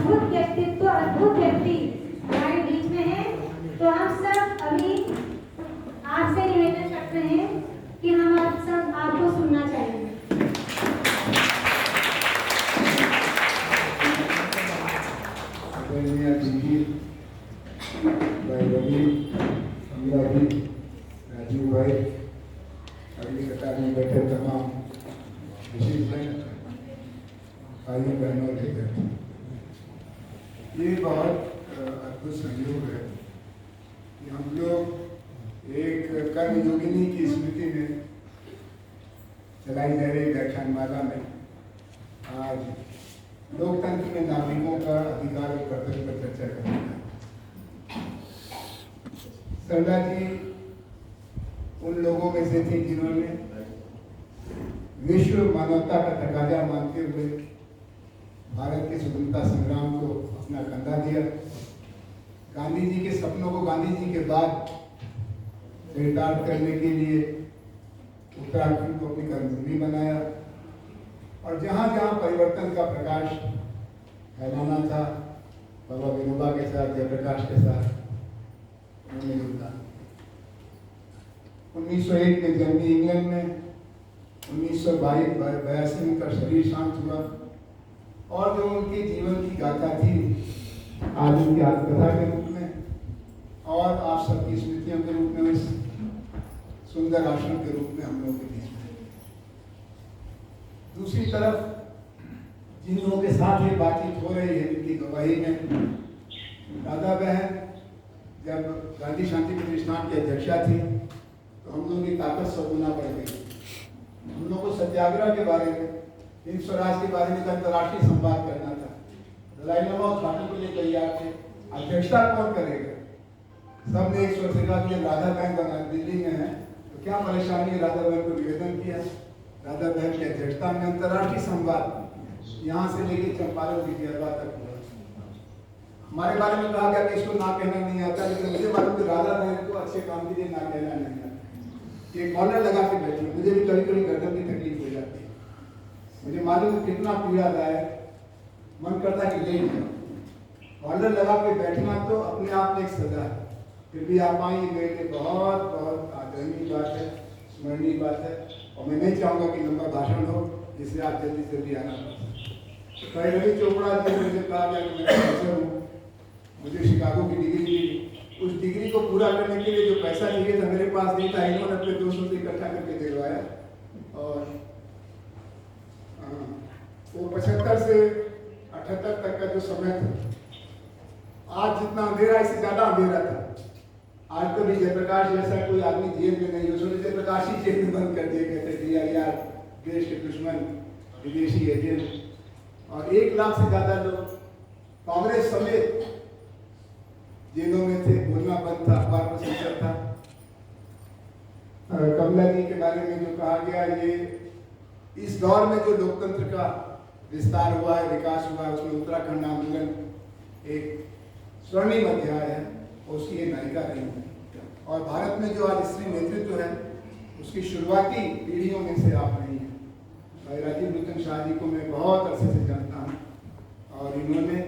अद्भुत व्यक्तित्व, अद्भुत व्यक्ति हमारे बीच में है। तो हम सब अभी आपसे निवेदन करते हैं कि हम आप सब आपको सुनना चाहिए। भाई रवि, अमीरा जी, राजीव भाई, अगली कतार में बैठे तमाम विशेष भाई बहनों लेकर, ये बहुत अद्भुत संयोग है कि हम लोग एक कर्म योगिनी की स्मृति में चलाई जा रही व्याख्यानमाला में आज लोकतंत्र में नागरिकों का अधिकार और कर्तव्य पर चर्चा करना है। सरला जी उन लोगों में से थे जिन्होंने विश्व मानवता का तकाजा मानते हुए भारत के स्वतंत्रता संग्राम को अपना कंधा दिया। गांधी जी के सपनों को गांधी जी के बाद चरितार्थ करने के लिए उत्तराखंड को अपनी कर्मभूमि बनाया और जहाँ जहाँ परिवर्तन का प्रकाश फैलाना था, बाबा विनोबा के साथ, जयप्रकाश के साथ उन्होंने योगदान। 1901 में जर्मनी इंग्लैंड में, 1982 में उनका शरीर शांत हुआ और जो उनके जीवन की गाथा थी आज उनकी आत्मकथा के रूप में और आप सबकी स्मृतियों के रूप में, इस सुंदर आश्रम के रूप में हम लोगों के बीच में। दूसरी तरफ जिन लोगों के साथ ये बातचीत हो रही है, उनकी गवाही में दादा बहन जब गांधी शांति प्रतिष्ठान की अध्यक्षा थी तो हम लोगों की ताकत 100 गुना बढ़ गई। हम लोग को सत्याग्रह के बारे में, हिंद स्वराज के बारे में अंतर्राष्ट्रीय संवाद करना था। दलाई लामा उद्घाटन के लिए तैयार थे, अध्यक्षता कौन करेगा? सबने एक स्वर से कहा कि राधा बहन बना दिल्ली में है तो क्या परेशानी है। राधा बहन को निवेदन किया, राधा बहन की अध्यक्षता में अंतर्राष्ट्रीय संवाद यहाँ से लेकर चंपारण विजयवाड़ा तक हुआ। हमारे बारे में कहा गया कि इसको ना कहना नहीं आता, लेकिन मुझे मालूम कि राधा बहन को अच्छे काम के लिए ना कहना नहीं आता। ये कॉलर लगा के बैठी, मुझे भी कभी कभी गर्दन की तकलीफ हो जाती है। मुझे मालूम कितना पीड़ादायक, मन करता है कि लेट जाओ। कॉलर लगा के बैठना तो अपने आप में एक सजा है, फिर भी आप आई, मेरे लिए बहुत बहुत आदरणीय बात है, स्मरणीय बात है। और मैं नहीं चाहूँगा कि लंबा भाषण हो जिससे आप जल्दी से जल्दी आना पड़े। रवि चोपड़ा जी मुझे कहा गया कि मैं प्रोफेसर हूँ, मुझे शिकागो की डिग्री मिली। उस डिग्री को पूरा करने के लिए जो पैसा चाहिए था मेरे पास नहीं था, इन्होंने अपने दोस्तों से इकट्ठा करके दिलवाया। और वो 75 से 78 तक का जो समय था, आज जितना अंधेरा इससे ज्यादा अंधेरा था। आज कभी जयप्रकाश जैसा कोई आदमी जेल में नहीं, उसने जयप्रकाश ही जेल में बंद कर दिए गए थे। DIR, देश के दुश्मन, विदेशी एजेंट, और 1 लाख से ज्यादा लोग कांग्रेस समेत जेलों में थे। बोलना बंद था, अखबार पर संसद था। कमला जी के बारे में जो कहा गया, ये इस दौर में जो लोकतंत्र का विस्तार हुआ है, विकास हुआ है, उसमें उत्तराखंड आंदोलन एक स्वर्णिम अध्याय है, उसकी ये नायिका रही है। और भारत में जो आज स्त्री नेतृत्व है, उसकी शुरुआती पीढ़ियों में से आप रही हैं। भाई राजीव लोचन शाह जी को मैं बहुत अरसे से जानता हूँ और इन्होंने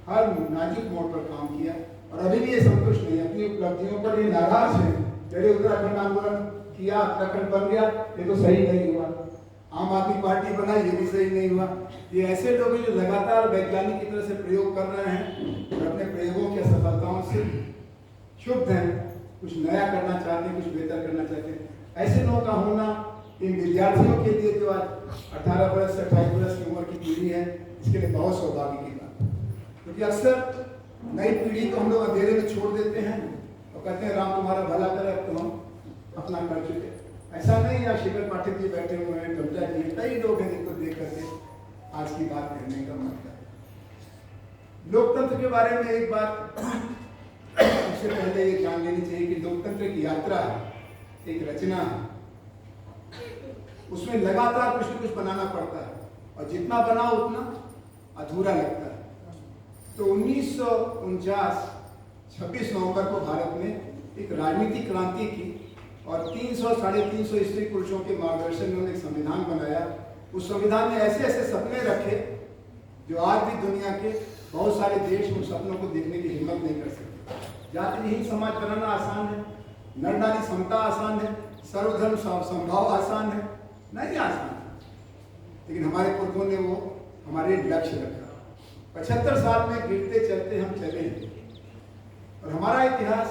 हर नाजुक मोड़ पर काम किया और अभी भी ये संतुष्ट नहीं है, अपनी उपलब्धियों पर ये नाराज है। जैसे उत्तराखंड आंदोलन किया, उत्तराखंड बन गया, ये तो सही नहीं हुआ। आम आदमी पार्टी बनाई, ये भी सही नहीं हुआ। ये ऐसे लोग जो लगातार वैज्ञानिक की तरह से प्रयोग कर रहे हैं और अपने प्रयोगों की असफलताओं से क्षुब्ध हैं, कुछ नया करना चाहते हैं, कुछ बेहतर करना चाहते हैं। ऐसे लोगों का होना इन विद्यार्थियों के लिए जो आज 18 वर्ष से 28 वर्ष की उम्र की पीढ़ी है, इसके लिए बहुत सौभाग्य की बात है। क्योंकि अक्सर नई पीढ़ी को हम लोग अंधेरे में छोड़ देते हैं और कहते हैं राम तुम्हारा भला करे, तो हम अपना कर चुके। ऐसा नहीं, या शिखर पाठक जी बैठे हुए हैं, कविता जी, कई लोग हैं जिनको देख करके आज की बात कहने का मन है। लोकतंत्र के बारे में एक बात सबसे पहले ये जान लेनी चाहिए कि लोकतंत्र एक यात्रा है, एक रचना है। उसमें लगातार कुछ न कुछ बनाना पड़ता है और जितना बनाओ उतना अधूरा लगता है। तो 1949 26 नवंबर को भारत ने एक राजनीतिक क्रांति की और 300 साढ़े 300 स्त्री पुरुषों के मार्गदर्शन में उन्होंने एक संविधान बनाया। उस संविधान में ऐसे ऐसे सपने रखे जो आज भी दुनिया के बहुत सारे देश उन सपनों को देखने की हिम्मत नहीं कर सकते। जाति रहित समाज बनाना आसान है, नर नारी समता आसान है, सर्वधर्म संभाव आसान है, नहीं आसान है। लेकिन हमारे पुरखों ने वो हमारे लक्ष्य रखा। 75 साल में गिरते चलते हम चले हैं और हमारा इतिहास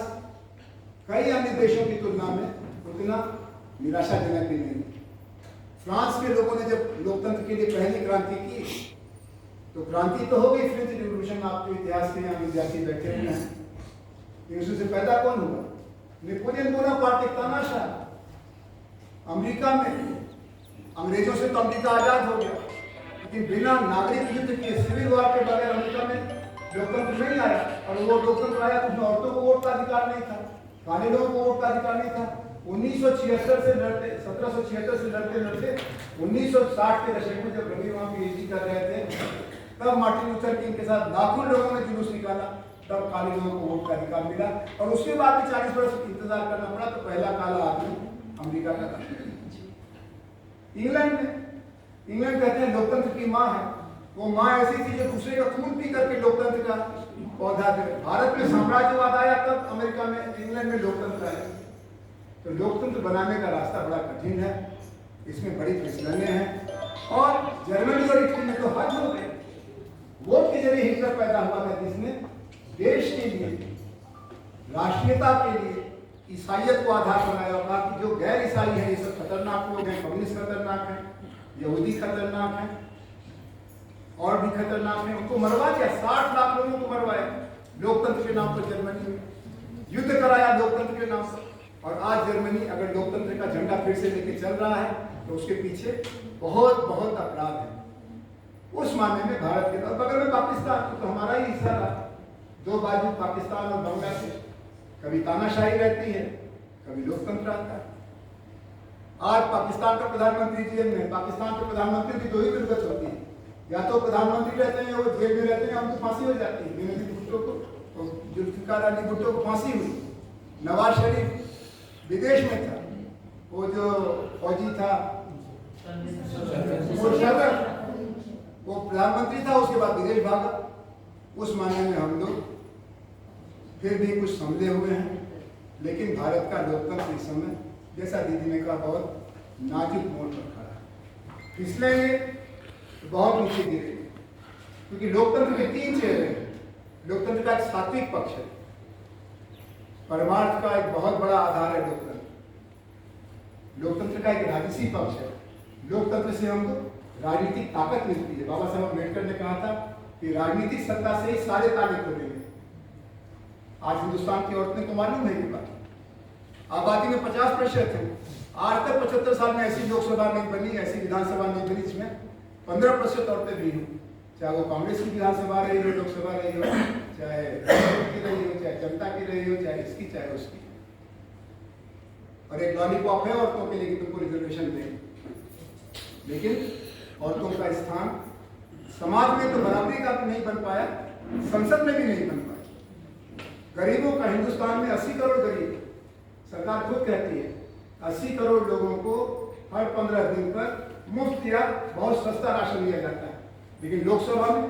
कई अन्य देशों की तुलना में उतना निराशाजनक भी नहीं। फ्रांस के लोगों ने जब लोकतंत्र के लिए पहली क्रांति की तो क्रांति तो हो गई, फ्रेंच रिवॉल्यूशन, आपके इतिहास के यहाँ विद्यार्थी बैठे हुए हैं, लेकिन उससे पैदा कौन हुआ? नेपोलियन बोनापार्ट, एक तानाशाह। अमेरिका में अंग्रेजों से तो अमेरिका आजाद हो गया, लेकिन बिना नागरिक युद्ध के, सिविल वॉर के बगैर अमेरिका में लोकतंत्र नहीं आया। और वो लोकतंत्र आया तो उसमें औरतों को वोट का अधिकार नहीं था, काले लोगों को वोट का अधिकार नहीं था। 1976 से लड़ते 1776 से लड़ते लड़ते 1960 के दशक में जब रवि वहां पीएचडी कर रहे थे, तब मार्टिन लूथर किंग के साथ लाखों लोगों ने जुलूस निकाला, तब काले लोगों को वोट का अधिकार मिला। और उसके बाद भी 40 वर्ष इंतजार करना पड़ा, तो पहला काला आदमी अमेरिका का था। इंग्लैंड कहते हैं लोकतंत्र की माँ है। वो माँ ऐसी थी जो दूसरे का खून पी करके लोकतंत्र का पौधा दे। भारत में साम्राज्यवाद आया, तब अमेरिका में, इंग्लैंड में लोकतंत्र आया। तो लोकतंत्र बनाने का रास्ता बड़ा कठिन है, इसमें बड़ी फिसलने हैं। और जर्मनी और इटली में तो हद हो गए। वोट के जरिए हिटलर पैदा हुआ था, जिसने देश के लिए, राष्ट्रीयता के लिए ईसाइयत को आधार बनाया और कहा कि जो गैर ईसाई है ये सब खतरनाक लोग हैं, कम्युनिस्ट खतरनाक है, यहूदी खतरनाक है, और भी खतरनाक है, उनको मरवा दिया। 60 लाख लोगों को मरवाया लोकतंत्र के नाम पर। जर्मनी में युद्ध कराया लोकतंत्र के नाम पर। और आज जर्मनी अगर लोकतंत्र का झंडा फिर से लेके चल रहा है तो उसके पीछे बहुत बहुत अपराध है। उस मामले में भारत के साथ बगल में पाकिस्तान तो हमारा ही हिस्सा रहा। दो बाजू पाकिस्तान और बांग्लादेश, कभी तानाशाही रहती है, कभी लोकतंत्र आता है। आज पाकिस्तान का प्रधानमंत्री जेल में। पाकिस्तान के प्रधानमंत्री की दो ही दुर्गत होती है, या तो प्रधानमंत्री रहते हैं वो जेल में रहते हैं, उनको फांसी हो जाती है। बेनजीर भुट्टो को, जुल्फिकार अली भुट्टो को फांसी हुई। नवाज शरीफ विदेश में था, वो जो फौजी था वो प्रधानमंत्री था, उसके बाद विदेश भागा। उस मामले में हम लोग फिर भी कुछ समझे हुए हैं, लेकिन भारत का लोकतंत्र इस समय, जैसा दीदी ने कहा, बहुत नाजुक मोड़ पर खड़ा है। फिसलेंगे तो बहुत नीचे गिरेंगे, क्योंकि लोकतंत्र के 3 चेहरे हैं। लोकतंत्र का एक सात्विक पक्ष है, परमार्थ का एक बहुत बड़ा आधार है लोकतंत्र। लोकतंत्र का एक राजसी पक्ष है। लोकतंत्र से हमको राजनीतिक ताकत मिलती है। बाबा साहब अम्बेडकर ने कहा था कि राजनीतिक सत्ता से ही सारे ताले खोलेंगे। आज हिंदुस्तान की औरतें को मालूम है ये बात। आबादी में 50% है। आज तक 75 साल में ऐसी लोकसभा नहीं बनी, ऐसी विधानसभा नहीं बनी जिसमें 15% औरतें भी हों। चाहे वो कांग्रेस की विधानसभा रही हो, लोकसभा रही हो, चाहे की रही हो, चाहे जनता की रही हो, चाहे इसकी चाहे उसकी। और एक लॉलीपॉप है औरतों के लिए कि तुमको रिजर्वेशन दें, लेकिन औरतों का स्थान समाज में तो बराबरी का भी नहीं बन पाया, संसद में भी नहीं बन पाया। गरीबों का, हिंदुस्तान में 80 करोड़ गरीब, सरकार खुद कहती है 80 करोड़ लोगों को हर 15 दिन पर मुफ्त या बहुत सस्ता राशन दिया जाता है। लेकिन लोकसभा में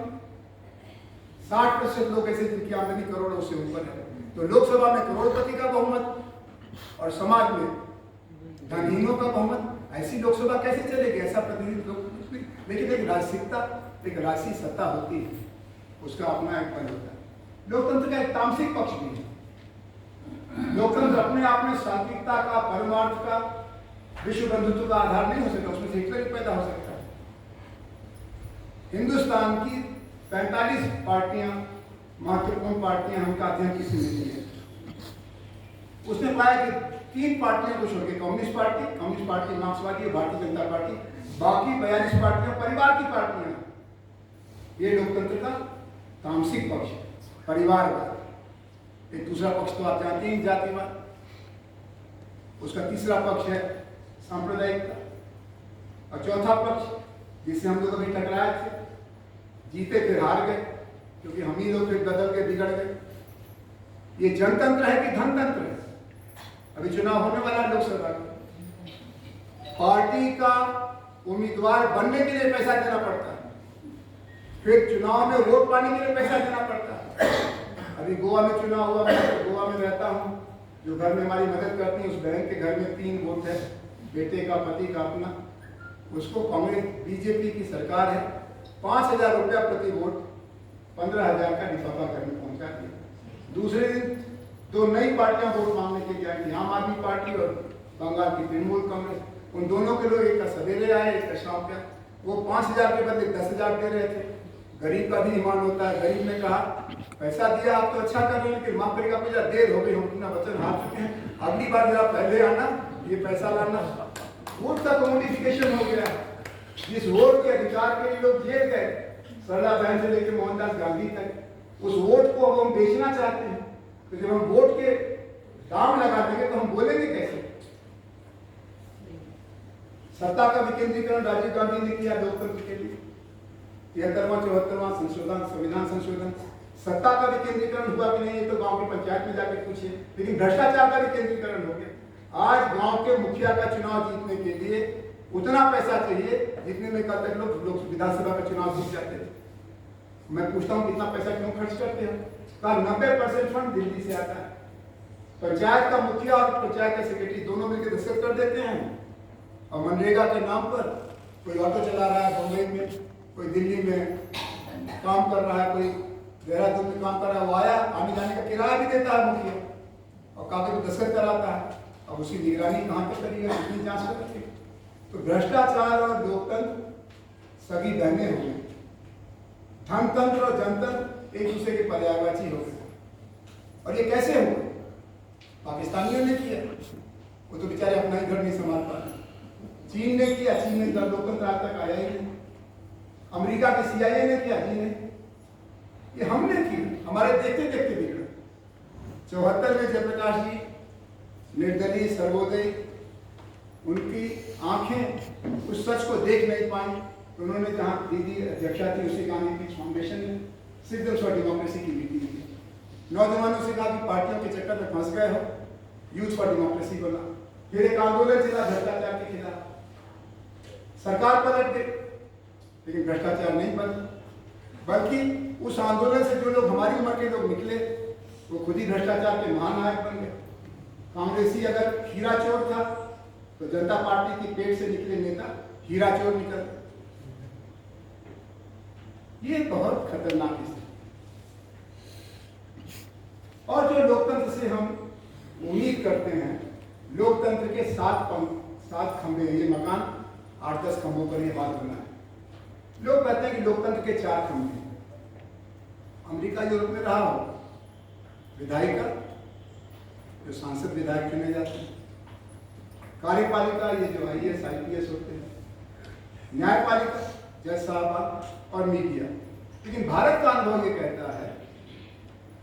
60% लोग ऐसे जिनकी आमदनी करोड़ों से ऊपर है। तो लोकसभा में करोड़पति का बहुमत और समाज में धनहीनों का बहुमत। ऐसी लोकसभा कैसे चलेगी? ऐसा प्रतिनिधित्व लोग, लेकिन एक राजसिकता, एक राजसी सत्ता होती है, उसका अपना एक पद होता है। लोकतंत्र का एक तामसिक पक्ष भी है। लोकतंत्र अपने आप में सात्विकता का, परमार्थ का, विश्व बंधुत्व का आधार नहीं हो सकता। उसमें से हिटलर पैदा हो सकता है। हिंदुस्तान की 45 पार्टियां, महत्वपूर्ण पार्टियां, उनका अध्ययन किसी ने किया। उसने पाया कि 3 पार्टियों को छोड़कर, कम्युनिस्ट पार्टी, मार्क्सवादी और भारतीय जनता पार्टी, बाकी 42 पार्टियां परिवार की पार्टियां। ये लोकतंत्र का तामसिक पक्ष है, परिवारवाद। एक दूसरा पक्ष तो आप जानते हैं, जातिवाद। उसका तीसरा पक्ष है सांप्रदायिकता। और चौथा पक्ष जिससे हम लोग अभी टकराए थे, जीते फिर हार गए, क्योंकि हम ही लोग फिर बदल के बिगड़ गए। ये जनतंत्र है कि धनतंत्र है? अभी चुनाव होने वाला लोकसभा का, पार्टी का उम्मीदवार बनने के लिए पैसा देना पड़ता है। फिर चुनाव में वोट पाने के लिए पैसा देना पड़ता है। अभी गोवा में चुनाव हुआ, मैं तो गोवा में रहता हूँ, जो घर में हमारी मदद करती है, उस बहन के घर में 3 वोट है, बेटे का, पति का, अपना। उसको कांग्रेस बीजेपी की सरकार है, 5,000 रुपया प्रति वोट 15,000 का लिफाफा घर में पहुंचा दिया। दूसरे दिन 2 नई पार्टियां वोट मांगने के लिए आई, आम आदमी पार्टी और बंगाल की तृणमूल कांग्रेस। उन दोनों के लोग, एक का सवेरे आए, एक का शाम का। वो 5,000 के बदले 10,000 दे रहे थे। गरीब का भी ईमान होता है। गरीब ने कहा पैसा दिया आप तो अच्छा कर रहे हैं, लेकिन माफ करेगा पैसा, देर हो गई, हम अपना वचन हार चुके हैं, अगली बार जरा पहले आना, ये पैसा लाना। वोट का कमोडिफिकेशन हो गया। जिस वोट के अधिकार के लिए लोग जेल गए, सरला बहन से लेकर मोहनदास गांधी तक, उस वोट को अब हम बेचना चाहते हैं। तो जब हम वोट के दाम लगा देंगे तो हम बोलेंगे कैसे? सत्ता का विकेंद्रीकरण राजीव गांधी ने किया लोकतंत्र के लिए। 73वां 74वां संशोधन, संविधान संशोधन। सत्ता का विकेंद्रीकरण हुआ कि नहीं, ये तो गांव की पंचायत में जाके पूछिए। लेकिन भ्रष्टाचार का विकेंद्रीकरण हो गया। आज गांव के मुखिया का चुनाव जीतने के लिए उतना पैसा चाहिए जितने में कल तक लोग विधानसभा का चुनाव जीत जाते थे। मैं पूछता हूँ कितना पैसा क्यों खर्च करते हो? कल 90% फंड दिल्ली से आता है। पंचायत का मुखिया और पंचायत का सेक्रेटरी दोनों मिलकर दस्तखत कर देते हैं, और मनरेगा के नाम पर कोई ऑटो चला रहा है बम्बई में, कोई दिल्ली में काम कर रहा है, कोई देहरादून में काम कर रहा है, वो आया, आने जाने का किराया भी देता है मुखिया, और कागज में दस्तखत कराता है। अब उसकी निगरानी कहाँ तक करिएगा, कितनी जांच करेंगे? तो भ्रष्टाचार और लोकतंत्र सभी बहने हो गए। धनतंत्र और जनतंत्र एक दूसरे के पर्यायवाची हो गए। और ये कैसे हुआ? पाकिस्तानियों ने किया, वो तो बेचारे अपना ही घर नहीं संभाल पाए। चीन ने किया, चीन ने लोकतंत्र आज तक आया ही नहीं। अमेरिका के CIA ने किया, जी नहीं। ये हमने किया, हमारे देखते देखते बिगड़ा। 74 में जयप्रकाश जी निर्दलीय सर्वोदय, उनकी आंखें उस सच को देख नहीं पाई, तो उन्होंने जहां दीदी अध्यक्षा थी उसी गांधी पीठ फाउंडेशन ने सिटीजन्स फॉर डेमोक्रेसी की मीटिंग की। नौजवानों से कहा कि पार्टियों के चक्कर में फंस गए हो, यूथ फॉर डेमोक्रेसी बना। फिर एक आंदोलन चला भ्रष्टाचार के खिलाफ। सरकार पलट गई, लेकिन भ्रष्टाचार नहीं बना, बल्कि उस आंदोलन से जो लोग हमारी उम्र के लोग निकले, वो खुद ही भ्रष्टाचार के महानायक बन गए। कांग्रेसी अगर हीरा चोर था, तो जनता पार्टी की पेट से निकले नेता हीरा चोर निकल। ये बहुत खतरनाक स्थिति। और जो लोकतंत्र से हम उम्मीद करते हैं, लोकतंत्र के 7 खंभे हैं। ये मकान 8-10 खंभों पर ये बात बना है। लोग कहते हैं कि लोकतंत्र के 4 खंभे हैं। अमेरिका यूरोप में रहा हो, विधायिका, जो सांसद विधायक चुने जाते हैं, कार्यपालिका, ये जो IAS IPS होते हैं, न्यायपालिका, जज साहब और मीडिया। लेकिन भारत का अनुभव ये कहता है,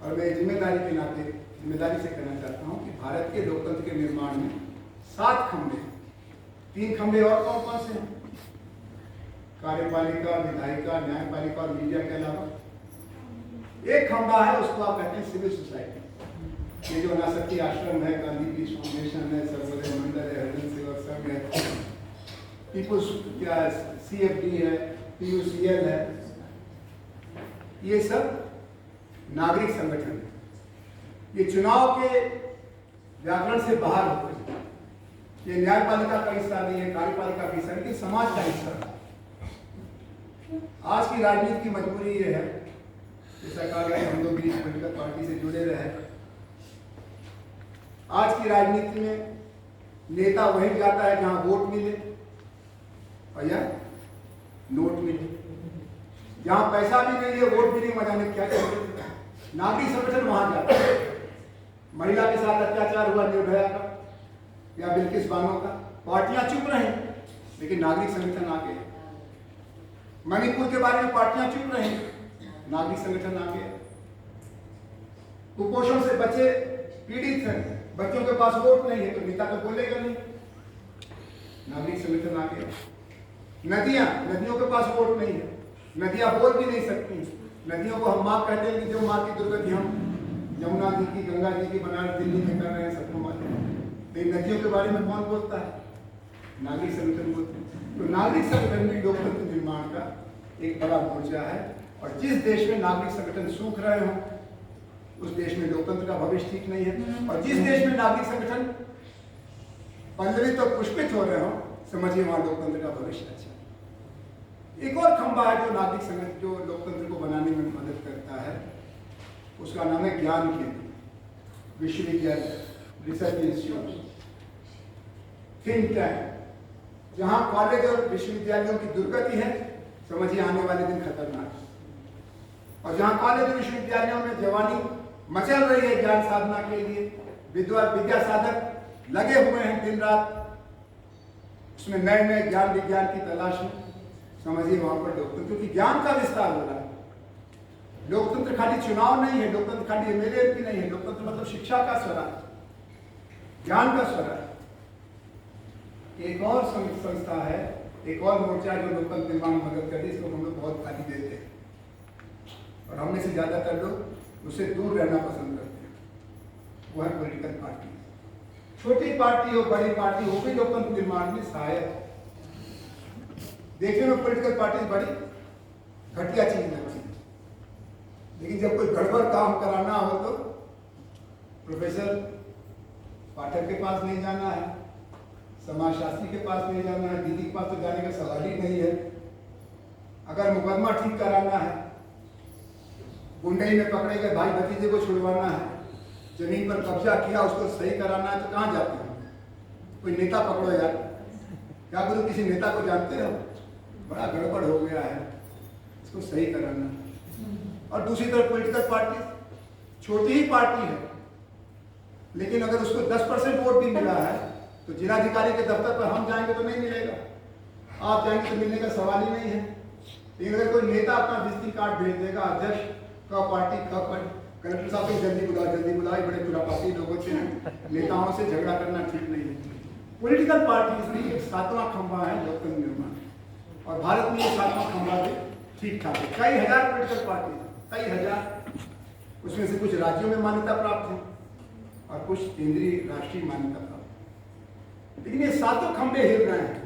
और मैं जिम्मेदारी से कहना चाहता हूं कि भारत के लोकतंत्र के निर्माण में 7 खंभे, 3 खंभे और कौन कौन से हैं? कार्यपालिका, विधायिका, न्यायपालिका और मीडिया के अलावा एक खंभा है, उसको आप कहते हैं सिविल सोसाइटी। ये जो अनासक्ति आश्रम है, गांधी पीठ फाउंडेशन है, सर्वोदय मंडल है, हरिजन सेवक संघ है, पीपुल्स क्या CFD है, PUCL है, ये सब नागरिक संगठन है। ये चुनाव के व्याकरण से बाहर होते हैं। ये न्यायपालिका का हिस्सा नहीं है, कार्यपालिका का हिस्सा नहीं, समाज का हिस्सा है। आज की राजनीति की मजबूरी ये है, जैसा कहा गया हम लोग भी पॉलिटिकल पार्टी से जुड़े रहे। आज की राजनीति में नेता वहीं जाता है जहां वोट मिले और या नोट मिले। जहां पैसा भी नहीं है, वोट भी नहीं, मजा नहीं, क्या चाहिए? नागरिक संगठन वहां जाता है। महिला के साथ अत्याचार हुआ निर्भया का या बिल्किस बानो का, पार्टियां चुप रही, लेकिन नागरिक संगठन आ गए। मणिपुर के बारे में पार्टियां चुप रही, नागरिक संगठन आ गए। कुपोषण से बच्चे पीड़ित हैं, बच्चों के पास वोट नहीं है, तो नेता तो बोलेगा नहीं, नागरिक संगठन आ गया। नदियों के पास वोट नहीं है, नदियां बोल भी नहीं सकती। नदियों को हम माँ कहते हैं कि जो माँ की दुर्गति हम यमुना जी की, गंगा जी की, बनारस दिल्ली में कर रहे हैं, सबको मालूम है। लेकिन नदियों के बारे में कौन बोलता है? नागरिक संगठन बोलते हैं। तो नागरिक संगठन भी लोकतंत्र निर्माण का एक बड़ा मोर्चा है। और जिस देश में नागरिक संगठन सूख रहे हों उस देश में लोकतंत्र का भविष्य ठीक नहीं है। और जिस देश में नागरिक संगठन पल्लवित और पुष्पित हो रहे हो, समझिए वहां लोकतंत्र का भविष्य अच्छा है। एक और खंभा है जो नागरिक संगठन जो लोकतंत्र को बनाने में मदद करता है, उसका नाम है ज्ञान केंद्र, विश्वविद्यालय, रिसर्च इंस्टीट्यूट, थिंक टैंक। जहां कॉलेज और विश्वविद्यालयों की दुर्गति है, समझिए आने वाले दिन खतरनाक है। और जहां कॉलेज और विश्वविद्यालयों में जवानी मचल रही है ज्ञान साधना के लिए, विद्या साधक लगे हुए हैं दिन रात उसमें नए नए ज्ञान विज्ञान की तलाश में, समझिए वहां पर लोकतंत्र की ज्ञान का विस्तार हो रहा है। लोकतंत्र खाली चुनाव नहीं है, लोकतंत्र खाली एमएलए की नहीं है, लोकतंत्र मतलब शिक्षा का स्वराज, ज्ञान का स्वराज। एक और संस्था है, एक और मोर्चा जो लोकतंत्र निर्माण में मदद करती है, इसको हम लोग बहुत गाली देते हैं और हम में से ज्यादातर लोग उससे दूर रहना पसंद करते हैं, वो है पॉलिटिकल पार्टी। छोटी पार्टी हो बड़ी पार्टी हो, भी लोकतंत्र निर्माण में सहायक है। देखने में पॉलिटिकल पार्टी बड़ी घटिया चीज लगती है, लेकिन जब कोई गड़बड़ काम कराना हो तो प्रोफेसर पाठक के पास नहीं जाना है, समाजशास्त्री के पास नहीं जाना है, दीदी के पास तो जाने का सवाल ही नहीं है। अगर मुकदमा ठीक कराना है, गुंडई में पकड़े गए भाई भतीजे को छुड़वाना है, जमीन पर कब्जा किया उसको सही कराना है, तो कहाँ जाते हैं? कोई नेता पकड़ो यार, क्या करो? किसी नेता को जानते हो? बड़ा गड़बड़ हो गया है, इसको सही कराना। और दूसरी तरफ पॉलिटिकल पार्टी छोटी ही पार्टी है, लेकिन अगर उसको 10% वोट भी मिला है तो जिलाधिकारी के दफ्तर पर हम जाएंगे तो नहीं मिलेगा, आप जाएंगे तो मिलने का सवाल ही नहीं है। लेकिन अगर कोई नेता अपना विजिटिंग कार्ड भेज देगा, अध्यक्ष का पार्टी का कलेक्टर साहब को जल्दी बुलाओ, बड़े खुरापाती लोगों से नेताओं से झगड़ा करना ठीक नहीं है। पॉलिटिकल पार्टी इसलिए एक सातवां खंभा है लोकतंत्र निर्माण, और भारत में ये सातवां खंभा भी ठीक ठाक है। कई हजार पॉलिटिकल पार्टी, कई हजार, उसमें से कुछ राज्यों में मान्यता प्राप्त है और कुछ केंद्रीय राष्ट्रीय मान्यता प्राप्त है। लेकिन ये सातों खंभे हिल रहे हैं।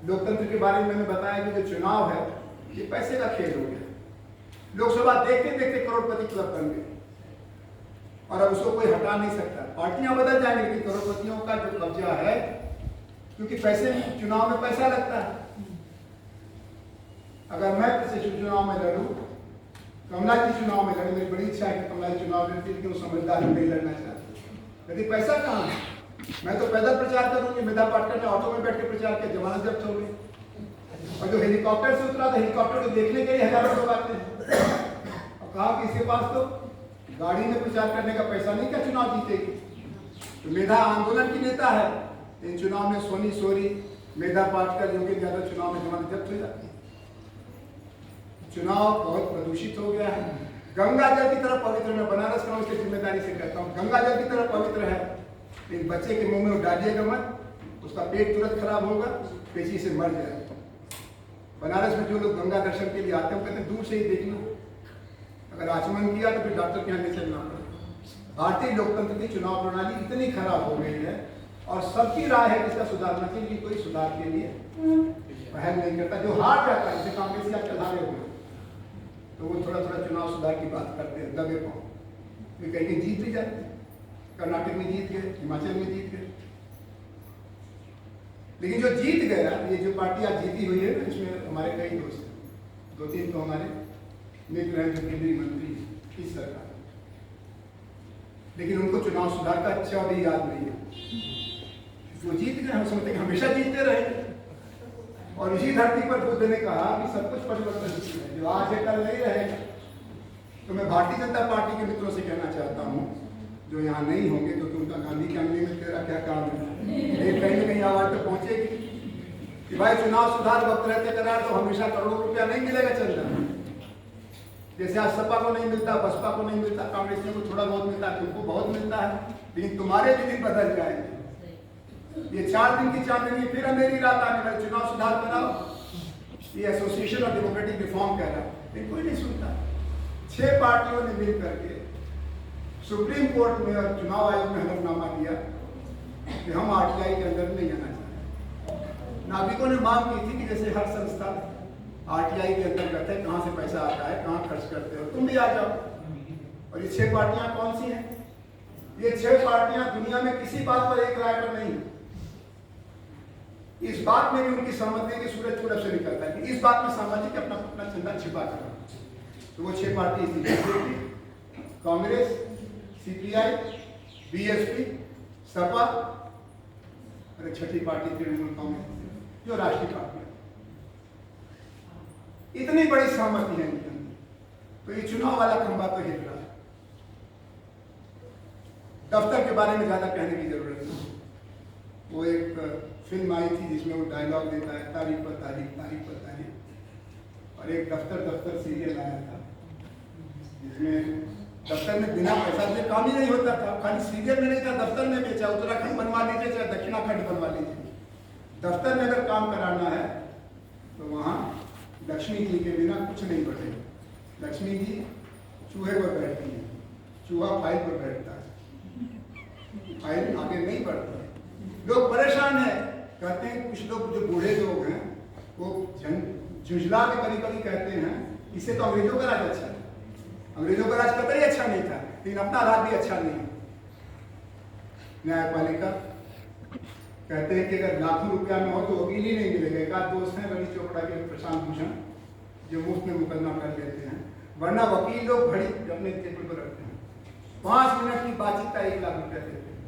लोकतंत्र के बारे में मैंने बताया कि जो चुनाव है ये पैसे का खेल हो गया। लोकसभा देखते देखते करोड़पति क्लब बन गए और अब उसको कोई हटा नहीं सकता। पार्टियां बदल जाएंगी लेकिन करोड़पतियों का जो कब्जा है, क्योंकि पैसे चुनाव में पैसा लगता है। अगर मैं किसी चुनाव में लड़ूं, कमला जी चुनाव में लड़े, मेरी बड़ी इच्छा है कि कमला जी चुनाव लड़ती, लेकिन वो समझदार नहीं लड़ना चाहती। यदि पैसा कहाँ है? मैं तो पैदल प्रचार करूंगी, मेधा पाटकर ने ऑटो में बैठ के प्रचार किया, जमानत जब्त हो गई। और जो हेलीकॉप्टर से उतरा था, हेलीकॉप्टर को देखने के लिए हजारों लोग आते हैं, और कहा कि इसके पास तो गाड़ी में प्रचार करने का पैसा नहीं, क्या चुनाव जीतेगी? तो मेधा आंदोलन की नेता है, इन चुनाव में सोनी सोरी, मेधा पाटकर, योगी यादव चुनाव में जमानत जब्त हो जाती है। चुनाव बहुत प्रदूषित हो गया है। गंगा जल की तरह पवित्र, मैं बनारस का उसकी जिम्मेदारी से कहता हूँ, गंगा जल की तरह पवित्र है, लेकिन बच्चे के मुंह में डालिएगा मत, उसका पेट तुरंत खराब होगा, पेची से मर जाएगा। बनारस में जो लोग गंगा दर्शन के लिए आते हैं, कहते हैं दूर से ही देख लो, अगर आचमन किया तो फिर डॉक्टर के यहाँ ले चलना पड़ेगा। भारतीय लोकतंत्र की चुनाव प्रणाली इतनी खराब हो गई है और सबकी राय है कि इसका सुधारना चाहिए, कोई सुधार के लिए पहल नहीं करता। जो हार जाता है, जैसे कांग्रेस या चला रहे हुए, तो वो थोड़ा थोड़ा चुनाव सुधार की बात करते हैं, दबे पाओ, वे कहीं कहीं जीत भी जाते हैं। कर्नाटक में जीत गए, हिमाचल में जीत गए, लेकिन जो जीत गया, ये जो पार्टी आज जीती हुई है, इसमें हमारे कई दोस्त हैं, 2-3 तो हमारे मित्र हैं जो केंद्रीय मंत्री इस सरकार, लेकिन उनको चुनाव सुधार का अच्छा भी याद नहीं है। वो जीत गए, हम समझते हैं हमेशा जीतते रहे। और इसी धरती पर बुद्ध ने कहा कि सब कुछ परिवर्तनशील है, जो आज है कल नहीं रहेगा। तो मैं भारतीय जनता पार्टी के मित्रों से कहना चाहता हूँ, जो यहाँ नहीं होंगे, तो तुमका गांधी के अंगली में तेरा क्या काम है? एक कहीं न कहीं आवाज तो पहुंचेगी कि भाई चुनाव सुधार वक्त रहते करार तो हमेशा करोड़ों रुपया नहीं मिलेगा चल रहा। जैसे आज सपा को नहीं मिलता, बसपा को नहीं मिलता, कांग्रेसियों को थोड़ा बहुत मिलता, तुमको बहुत मिलता है, लेकिन तुम्हारे भी दिन बदल जाएंगे। ये 4 दिन की चांदनी, फिर अंधेरी रात आने वाली। चुनाव सुधार कराओ, ये एसोसिएशन ऑफ डेमोक्रेटिक रिफॉर्म कह रहा है, लेकिन कोई नहीं सुनता। 6 पार्टियों ने मिल करके सुप्रीम कोर्ट में और चुनाव आयोग में हलफनामा दिया कि हम आरटीआई के अंदर नहीं आना चाहते। नागरिकों ने मांग की थी कि जैसे हर संस्था आरटीआई के अंतर्गत है, कहाँ से पैसा आता है, कहाँ खर्च करते हो, तुम भी आ जाओ। और ये 6 पार्टियां कौन सी हैं? ये 6 पार्टियां दुनिया में किसी बात पर एक राय पर नहीं। इस बात में भी उनकी सहमति है कि सूरज पूरब से निकलता है, कि इस बात में सहमति कि अपना अपना चंदा छिपा कर। तो वो 6 पार्टी थी, BJP, Congress, CPI, BSP, Sapa और एक छठी पार्टी तृणमूल कांग्रेस, जो राष्ट्रीय पार्टी है। इतनी बड़ी सहमति है इनके अंदर, तो ये चुनाव वाला खंबा तो हिल रहा है। दफ्तर के बारे में ज्यादा कहने की जरूरत नहीं। वो एक फिल्म आई थी जिसमें वो डायलॉग देता है, तारीख पर तारीख, तारीख पर तारीख। और एक दफ्तर सीरियल आया था जिसमें दफ्तर में बिना पैसा से काम ही नहीं होता था। खाली सीरियल में नहीं था, दफ्तर में भी, चाहे उत्तराखंड बनवा लीजिए चाहे दक्षिणाखंड बनवा लीजिए, दफ्तर में अगर काम कराना है तो वहाँ लक्ष्मी जी के बिना कुछ नहीं बढ़ेगा। लक्ष्मी जी चूहे पर बैठती है, चूहा फाइल पर बैठता है, फाइल आगे नहीं बढ़ता है। लोग परेशान है, कहते हैं कुछ लोग जो बूढ़े लोग हैं वो झुंझला के कभी कभी कहते हैं इसे तो अंग्रेजों का राज अच्छा है। अंग्रेजों का राज कतई अच्छा नहीं था, लेकिन अपना राज भी अच्छा नहीं है। न्यायपालिका कहते हैं कि अगर लाखों रुपया में हो तो वकील ही नहीं मिलेगा। एक आध दोस्त हैं रवि चोपड़ा के, प्रशांत भूषण, जो मुफ्त में मुकदमा कर लेते हैं, वरना वकील लोग घड़ी अपने टेबल पर रखते हैं। 5 मिनट की बातचीत का 1 लाख रुपया देते हैं।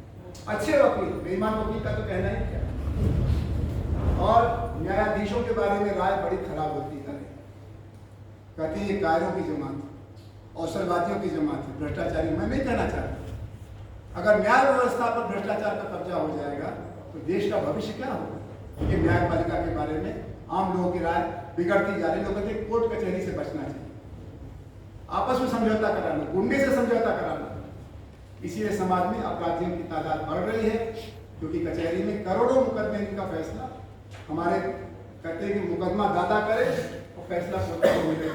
अच्छे वकील, बेईमान वकील का तो कहना ही क्या। और न्यायाधीशों के बारे में राय बड़ी खराब होती है, कहते हैं ये कायरों की जमात, अवसरवादियों की जमात है, भ्रष्टाचारी। मैं नहीं कहना चाहता। अगर न्याय व्यवस्था पर भ्रष्टाचार का कब्जा हो जाएगा तो देश का भविष्य क्या होगा? क्योंकि न्यायपालिका के बारे में आम लोगों की राय बिगड़ती जा रही। लोग कहते हैं कोर्ट कचहरी से बचना चाहिए, आपस में समझौता कराना, गुंडे से समझौता कराना। इसीलिए समाज में अपराधियों की तादाद बढ़ रही है, क्योंकि कचहरी में करोड़ों मुकदमे का फैसला हमारे कहते हैं कि मुकदमा दादा करे और फैसला पोता को मिले।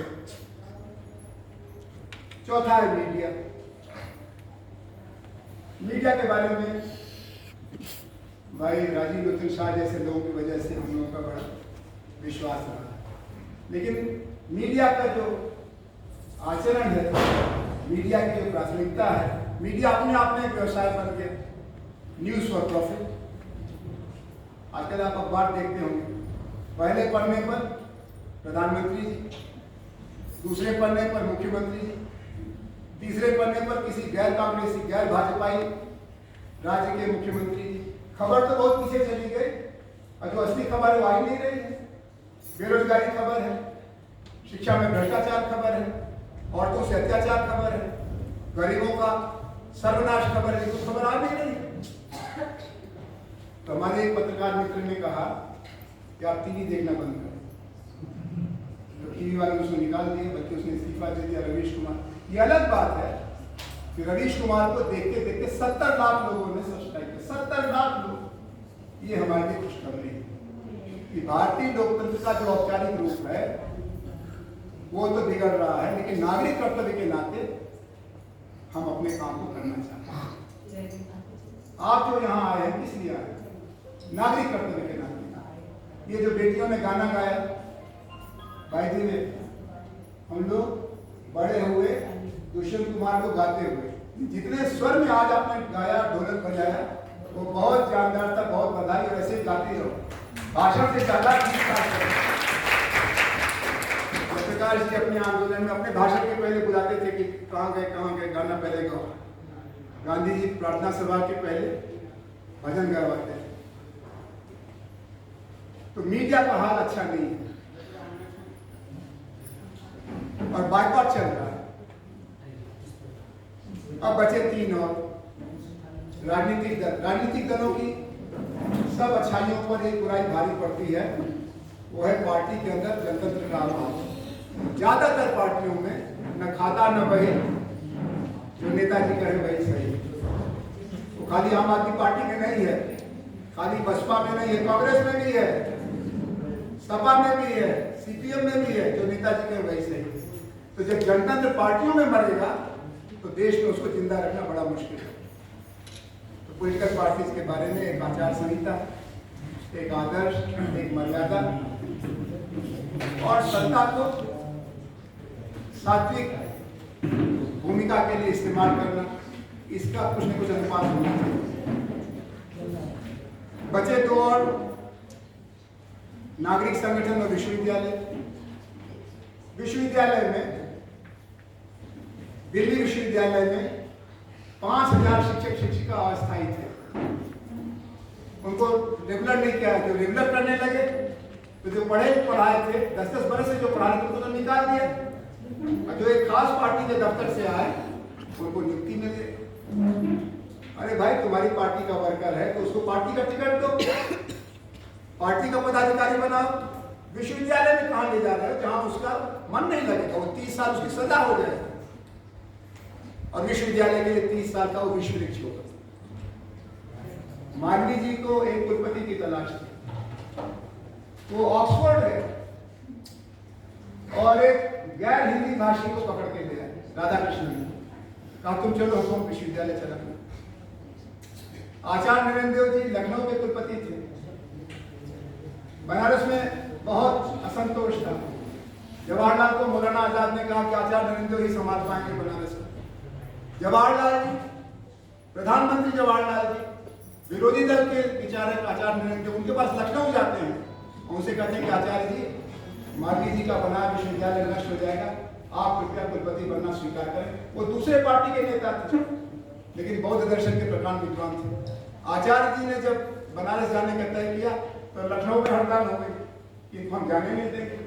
चौथा है मीडिया। मीडिया के बारे में भाई राजीव लोचन शाह जैसे लोगों की वजह से हम लोगों का बड़ा विश्वास रहा। लेकिन मीडिया का जो आचरण है, मीडिया की जो प्राथमिकता है, मीडिया अपने आप में एक व्यवसाय बन गया, न्यूज फॉर प्रॉफिट। आजकल आप अखबार देखते होंगे, पहले पन्ने पर प्रधानमंत्री जी, दूसरे पन्ने पर मुख्यमंत्री जी, तीसरे पन्ने पर किसी गैर कांग्रेसी गैर भाजपाई राज्य के मुख्यमंत्री जी। खबर तो बहुत पीछे चली गई और जो असली खबर है वो आ ही नहीं रही है। बेरोजगारी खबर है, शिक्षा में भ्रष्टाचार खबर है, औरतों से अत्याचार खबर है, गरीबों का सर्वनाश खबर है, तो खबर आ नहीं रही है। तो हमारे एक पत्रकार मित्र ने कहा कि आप टीवी देखना बंद करें, तो टीवी वाले उसको निकाल दिए, बल्कि उसने इस्तीफा दे दिया। रवीश कुमार, ये अलग बात है कि रवीश कुमार को देखते देखते 70 लाख लोगों ने सब्सक्राइब किया। 70 लाख लोग, ये हमारे लिए खुशखबरी है कि भारतीय लोकतंत्र का जो औपचारिक रूप है वो तो बिगड़ रहा है, लेकिन नागरिक कर्तव्य के नाते हम अपने काम को करना चाहते हैं। आप जो यहाँ आए हैं किस लिए आए? नागरिक कर्तव्य के नाते। ये जो बेटियों ने गाना गाया, भाई जी ने, हम लोग बड़े हुए दुष्यंत कुमार को गाते हुए, जितने स्वर में आज आपने गाया, ढोलक बजाया, वो बहुत जानदार था। बहुत बधाई, और ऐसे ही गाते रहो। भाषण से ज्यादा पत्रकार जी अपने आंदोलन में अपने भाषण के पहले बुलाते थे कि कहाँ गए गाना पहले गाओ। गांधी जी प्रार्थना सभा के पहले भजन गवाते थे। तो मीडिया का हाल अच्छा नहीं है और बाइकआउट चल रहा है। अब बचे 3 और राजनीतिक दलों की सब अच्छाइयों पर एक बुराई भारी पड़ती है, वो है पार्टी के अंदर जनतंत्र का अभाव। ज्यादातर पार्टियों में न खाता न बही, जो नेताजी कहे वही सही। वो खाली आम आदमी पार्टी में नहीं है, खाली बसपा में नहीं है, कांग्रेस में भी है, सपा में भी है, सीपीएम में भी है, जो नेताजी कहे वही सही। तो जब जनतंत्र पार्टियों में मरेगा तो देश में उसको जिंदा रखना बड़ा मुश्किल है। तो पॉलिटिकल पार्टीज के बारे में एक आचार संहिता, एक आदर्श, एक मर्यादा, और सत्ता को सात्विक भूमिका के लिए इस्तेमाल करना, इसका कुछ न कुछ अनुपात होना चाहिए। बचे दो और नागरिक संगठन और विश्वविद्यालय। विश्वविद्यालय में दिल्ली विश्वविद्यालय में 5000 शिक्षक शिक्षिका अस्थायी थे, उनको रेगुलर नहीं किया। जो रेगुलर करने लगे तो जो पढ़ाए थे 10-10 बरस से जो पढ़ा रहे थे उनको तो निकाल दिया, और जो एक खास पार्टी के दफ्तर से आए उनको नियुक्ति मिल गई। अरे भाई, तुम्हारी पार्टी का वर्कर है तो उसको पार्टी का टिकट दो, पार्टी का पदाधिकारी बनाओ। विश्वविद्यालय में कहां ले जा रहे हो जहां उसका मन नहीं लगेगा, वो 30 साल उसकी सजा हो जाएगी। और विश्वविद्यालय के लिए 30 साल का वो विश्व वृक्ष होगा। मालवीय जी को एक कुलपति की तलाश थी, वो ऑक्सफोर्ड है, और एक गैर हिंदी भाषी को पकड़ के ले आए, राधाकृष्णन जी। कहा तुम चलो, हम विश्वविद्यालय चला। आचार्य नरेंद्र देव जी लखनऊ के कुलपति थे। बनारस में बहुत असंतोष था। जवाहरलाल को मौलाना आजाद ने कहा कि आचार्य नरेंद्र देव ही संभाल पाएंगे बनारस को। जवाहरलाल जी, प्रधानमंत्री जवाहरलाल जी, विरोधी दल के विचारक आचार्य नरेंद्र, उनके पास लखनऊ जाते हैं, उनसे कहते हैं कि आचार्य जी, मालवीय जी का बना विश्वविद्यालय नष्ट हो जाएगा, आप कृपया कुलपति बनना स्वीकार करें। वो दूसरे पार्टी के नेता थे, लेकिन बौद्ध दर्शन के प्रकांड विद्वान थे। आचार्य जी ने जब बनारस जाने का तय किया तो लखनऊ में हड़ताल हो गई कि हम जाने नहीं देंगे,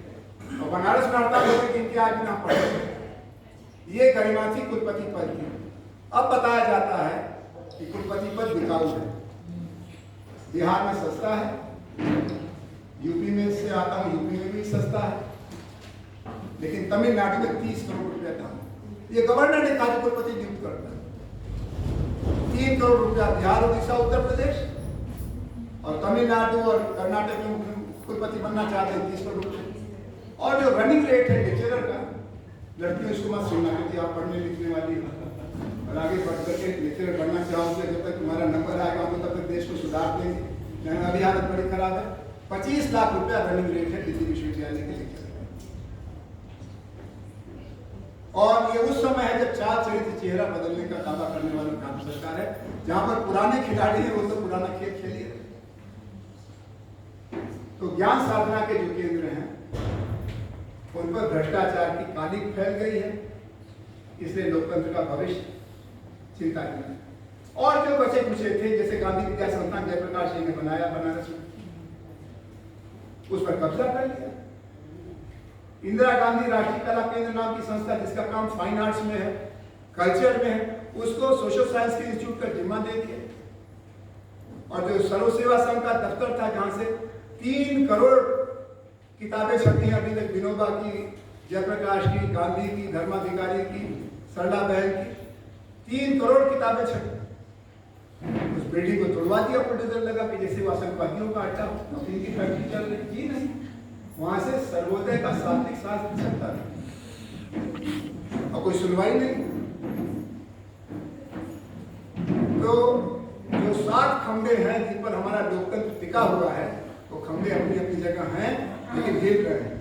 और बनारस में हड़ताल हो गई कि इनके आज बिना पढ़े। ये गरिमा थी कुलपति पद की। अब बताया जाता है कि कुलपति पद बिकाऊ है। बिहार में सस्ता है, यूपी में से आता हूं, यूपी में भी सस्ता है, लेकिन तमिलनाडु में 30 करोड़ रुपया था। ये गवर्नर ने कहा कुलपति नियुक्त करता है। 3 करोड़ रुपया बिहार, उड़ीसा, उत्तर प्रदेश, और तमिलनाडु और कर्नाटक में कुलपति बनना चाहते हैं 30 करोड़ रुपये। और जो रनिंग रेट है लेक्चरर का, लड़कियों इसको मत सुनना, क्योंकि आप पढ़ने लिखने वाली और आगे बढ़ करके लेक्चरर बनना चाहोगे, जब तक तुम्हारा नंबर आएगा तो तब तक देश को सुधार देंगे। अभी हालत बड़ी खराब है। 25 लाख रुपया रनिंग रेट है दिल्ली विश्वविद्यालय के लेक्चरर। और ये उस समय है जब चाल चरित्र चेहरा बदलने का दावा करने वाली भाजपा सरकार है, जहां पर पुराने खिलाड़ी हैं वो तो पुराना खेल खेलिए। तो ज्ञान साधना के जो केंद्र हैं उन पर भ्रष्टाचार की कालिक फैल गई है, इसलिए लोकतंत्र का भविष्य चिंता की है। और जो बचे कुचे थे, जैसे गांधी विद्या संस्थान जयप्रकाश जी ने बनाया बनारस में, उस पर कब्जा कर लिया। इंदिरा गांधी राष्ट्रीय कला केंद्र नाम की संस्था, जिसका काम फाइन आर्ट्स में है, कल्चर में है, उसको सोशल साइंस के इंस्टीट्यूट का जिम्मा दे दिया। और जो सर्व सेवा संघ का दफ्तर था, जहां से 3 करोड़ किताबें छपी हैं अभी तक, विनोबा की, जयप्रकाश की, गांधी की, धर्माधिकारी की, सरला बहन की, 3 करोड़ किताबें छपी। उस बिल्डिंग को तोड़वा दिया, बुलडोजर लगा कि जैसे वो आतंकवादियों का अड्डा, अफीम की फैक्ट्री चल रही थी। नहीं, वहां से सर्वोदय का सात्विक शास्त्र चलता था और कोई सुनवाई नहीं। तो जो 7 खंबे हैं जिन पर हमारा लोकतंत्र टिका हुआ है, वो खंबे अपनी अपनी जगह हैं, लेकिन हिल रहे हैं।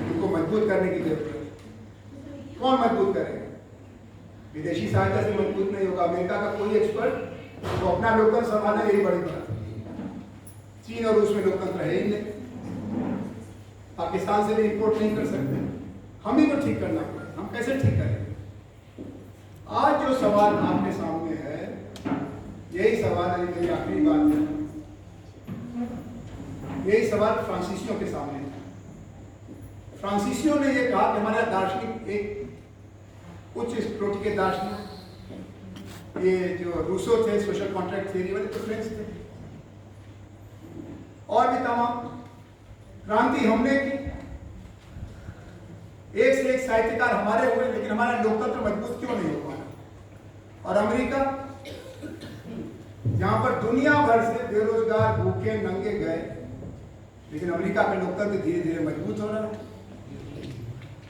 उनको मजबूत करने की जरूरत है। कौन मजबूत करेगा? विदेशी सहायता से मजबूत नहीं होगा। अमेरिका का कोई एक्सपर्ट वो अपना लोकतंत्र संभालना, यही बड़ी बात है। चीन और रूस में लोकतंत्र है ही नहीं, पाकिस्तान से भी इंपोर्ट नहीं कर सकते। हम ही को ठीक करना पड़ेगा। हम कैसे ठीक करेंगे? आज जो सवाल आपके सामने है, यही सवाल है, मेरी आखिरी बात है, यही सवाल फ्रांसीसियों के सामने है। फ्रांसीसियों ने यह कहा कि हमारा दार्शनिक, एक उच्च कोटि के दार्शनिक, ये जो रूसो थे, सोशल कॉन्ट्रैक्ट थ्योरी वाले, तो फ्रेंच थे, और भी तमाम क्रांति हमने की। एक से एक साहित्यकार हमारे हुए, लेकिन हमारा लोकतंत्र मजबूत क्यों नहीं हो पाया? और अमेरिका, जहां पर दुनिया भर से बेरोजगार, भूखे, नंगे गए, लेकिन अमेरिका का लोकतंत्र धीरे धीरे मजबूत हो रहा है।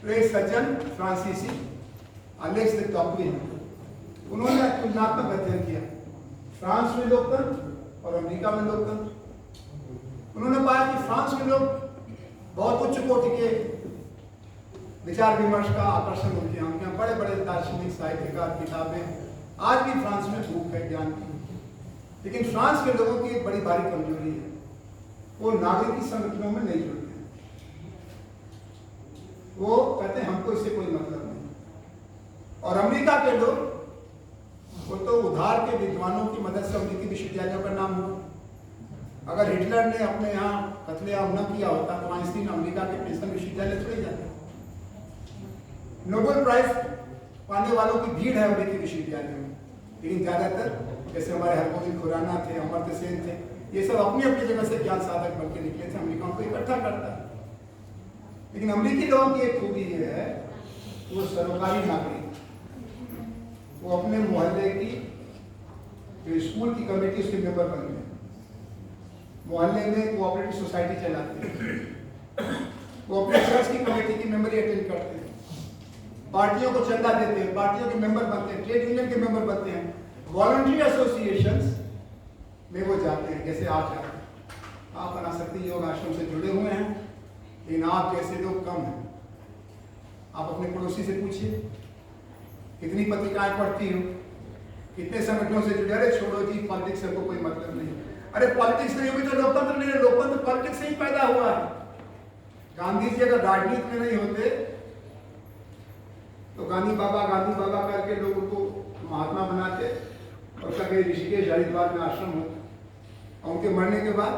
तो एक सज्जन फ्रांसीसी अलेक्स दे टॉक्विन, उन्होंने तुलनात्मक अध्ययन किया फ्रांस में लोकतंत्र और अमेरिका में लोकतंत्र। उन्होंने पाया कि फ्रांस के लोग बहुत उच्च कोटि के विचार विमर्श का आकर्षण उनके यहाँ बड़े बड़े दार्शनिक साहित्यकार किताबें आज भी फ्रांस में भूख है ज्ञान की। लेकिन फ्रांस के लोगों की एक बड़ी भारी कमजोरी है, वो नागरिकी संगठनों में नहीं जुड़ते। वो कहते हैं हमको इससे कोई मतलब नहीं। और अमेरिका के लोग, वो तो उधार के विद्वानों की मदद से अमेरिकी विश्वविद्यालयों का नाम हुआ। अगर हिटलर ने अपने यहाँ कत्लेआम न किया होता तो आइंस्टीन अमेरिका के प्रिंसटन विश्वविद्यालय चले जाते। नोबेल प्राइज पाने वालों की भीड़ है अमेरिकी विश्वविद्यालय में, लेकिन ज्यादातर जैसे हमारे हरगोविंद खुराना थे, अमर्त्य सेन थे, ये सब अपनी अपनी जगह से ज्ञान साधक बन के निकले थे, अमेरिका को इकट्ठा करता है। लेकिन अमेरिकी लोगों की एक खूबी ये है, वो सरोकारी नागरिक, वो अपने मोहल्ले की जो स्कूल की कमेटी उसके मेंबर बन गए, मोहल्ले में कोऑपरेटिव सोसाइटी चलाते हैं, वो अपने चर्च की कमेटी की मेंबरी अटेंड करते हैं, पार्टियों को चंदा देते हैं, पार्टियों के मेंबर बनते हैं, ट्रेड यूनियन के मेंबर बनते हैं, वॉलंटरी एसोसिएशंस में वो जाते हैं। जैसे आप जाते हैं, आप अनासक्ति योग आश्रम से जुड़े हुए हैं, लेकिन आप जैसे लोग कम हैं। आप अपने पड़ोसी से पूछिए कितनी पत्रिकाएं पढ़ती हो, कितने संगठनों से जुड़े। अरे छोड़ो जी, पॉलिटिक्स से कोई मतलब नहीं। अरे पॉलिटिक्स नहीं होगी तो लोकतंत्र नहीं है, लोकतंत्र पॉलिटिक्स से ही पैदा हुआ है। गांधी जी अगर राजनीति में नहीं होते तो गांधी बाबा करके लोग उनको महात्मा बनाते और कभी ऋषिकेश हरिद्वार में आश्रम होता। और उनके मरने के बाद